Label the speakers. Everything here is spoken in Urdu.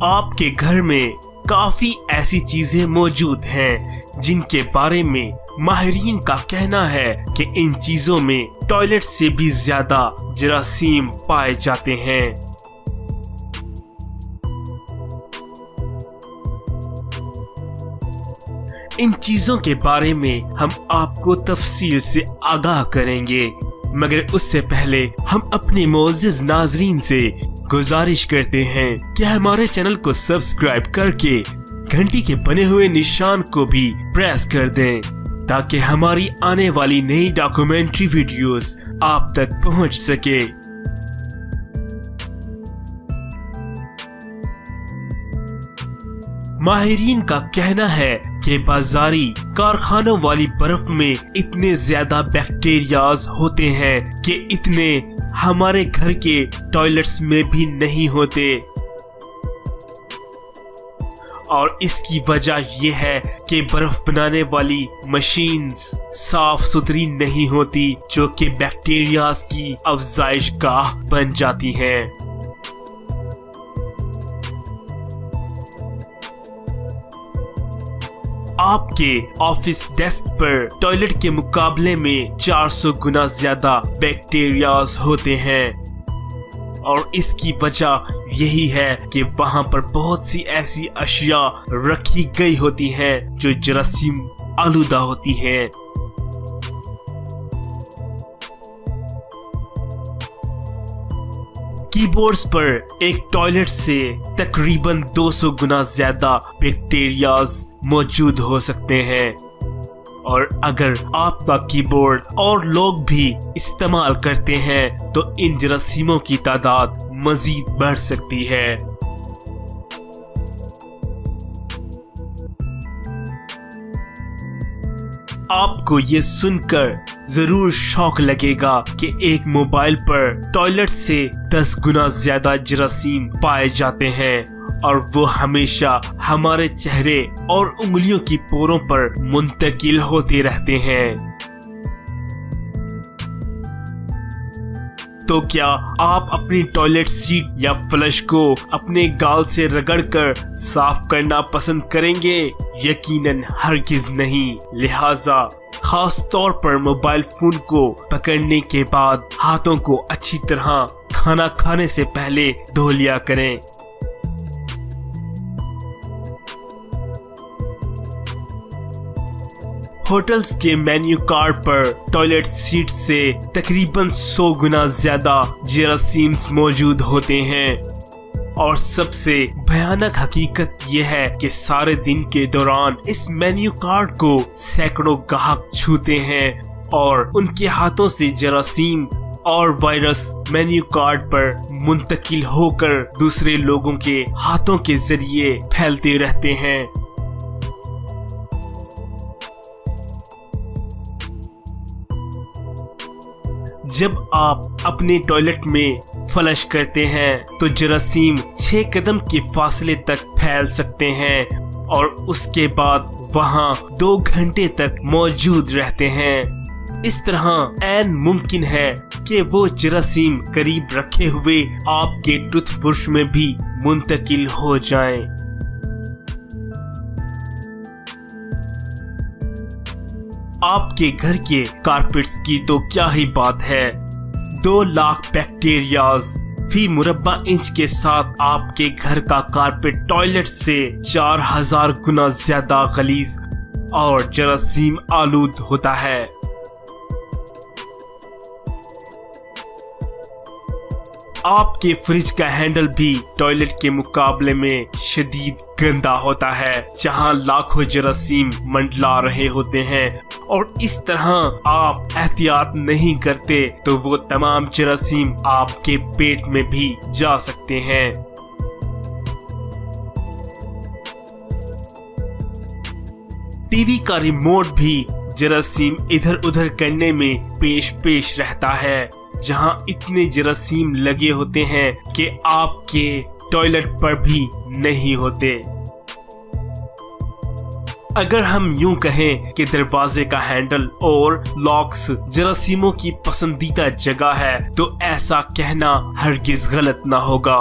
Speaker 1: آپ کے گھر میں کافی ایسی چیزیں موجود ہیں جن کے بارے میں ماہرین کا کہنا ہے کہ ان چیزوں میں ٹوائلٹ سے بھی زیادہ جراثیم پائے جاتے ہیں۔ ان چیزوں کے بارے میں ہم آپ کو تفصیل سے آگاہ کریں گے، مگر اس سے پہلے ہم اپنے معزز ناظرین سے گزارش کرتے ہیں کہ ہمارے چینل کو سبسکرائب کر کے گھنٹی کے بنے ہوئے نشان کو بھی پریس کر دیں تاکہ ہماری آنے والی نئی ڈاکومنٹری ویڈیوز آپ تک پہنچ سکے۔ ماہرین کا کہنا ہے کہ بازاری کارخانوں والی برف میں اتنے زیادہ بیکٹیریاز ہوتے ہیں کہ اتنے ہمارے گھر کے ٹوائلٹس میں بھی نہیں ہوتے، اور اس کی وجہ یہ ہے کہ برف بنانے والی مشینز صاف ستھری نہیں ہوتی، جو کہ بیکٹیریاز کی افزائش گاہ بن جاتی ہیں۔ آپ کے آفس ڈیسک پر ٹوائلٹ کے مقابلے میں 400 گنا زیادہ بیکٹیریاز ہوتے ہیں، اور اس کی وجہ یہی ہے کہ وہاں پر بہت سی ایسی اشیاء رکھی گئی ہوتی ہیں جو جراثیم آلودہ ہوتی ہیں۔ کی بورڈز پر ایک ٹوائلٹ سے تقریباً 200 گنا زیادہ بیکٹیریاز موجود ہو سکتے ہیں، اور اگر آپ کا کی بورڈ اور لوگ بھی استعمال کرتے ہیں تو ان جراثیموں کی تعداد مزید بڑھ سکتی ہے۔ آپ کو یہ سن کر ضرور شوق لگے گا کہ ایک موبائل پر ٹوائلٹ سے 10 گنا زیادہ جراثیم پائے جاتے ہیں، اور وہ ہمیشہ ہمارے چہرے اور انگلیوں کی پوروں پر منتقل ہوتے رہتے ہیں۔ تو کیا آپ اپنی ٹوائلٹ سیٹ یا فلش کو اپنے گال سے رگڑ کر صاف کرنا پسند کریں گے؟ یقیناً ہرگز نہیں۔ لہٰذا خاص طور پر موبائل فون کو پکڑنے کے بعد ہاتھوں کو اچھی طرح کھانا کھانے سے پہلے دھو لیا کریں۔ ہوٹلز کے مینیو کارڈ پر ٹوائلٹ سیٹ سے تقریباً 100 گنا زیادہ جراثیمز موجود ہوتے ہیں، اور سب سے بھیانک حقیقت یہ ہے کہ سارے دن کے دوران اس مینیو کارڈ کو سینکڑوں گاہک چھوتے ہیں، اور ان کے ہاتھوں سے جراثیم اور وائرس مینیو کارڈ پر منتقل ہو کر دوسرے لوگوں کے ہاتھوں کے ذریعے پھیلتے رہتے ہیں۔ جب آپ اپنے ٹوائلٹ میں فلش کرتے ہیں تو جراثیم 6 قدم کے فاصلے تک پھیل سکتے ہیں، اور اس کے بعد وہاں 2 گھنٹے تک موجود رہتے ہیں۔ اس طرح عین ممکن ہے کہ وہ جراثیم قریب رکھے ہوئے آپ کے ٹوتھ برش میں بھی منتقل ہو جائیں۔ آپ کے گھر کے کارپیٹس کی تو کیا ہی بات ہے۔ 2 لاکھ بیکٹیریاز فی مربع انچ کے ساتھ آپ کے گھر کا کارپیٹ ٹوائلٹ سے 4000 گنا زیادہ غلیظ اور جراثیم آلود ہوتا ہے۔ آپ کے فریج کا ہینڈل بھی ٹوائلٹ کے مقابلے میں شدید گندا ہوتا ہے، جہاں لاکھوں جراثیم منڈلا رہے ہوتے ہیں، اور اس طرح آپ احتیاط نہیں کرتے تو وہ تمام جراثیم آپ کے پیٹ میں بھی جا سکتے ہیں۔ ٹی وی کا ریموٹ بھی جراثیم ادھر ادھر کرنے میں پیش رہتا ہے، جہاں اتنے جراثیم لگے ہوتے ہیں کہ آپ کے ٹوائلٹ پر بھی نہیں ہوتے۔ اگر ہم یوں کہیں کہ دروازے کا ہینڈل اور لاکس جراثیموں کی پسندیدہ جگہ ہے تو ایسا کہنا ہرگز غلط نہ ہوگا۔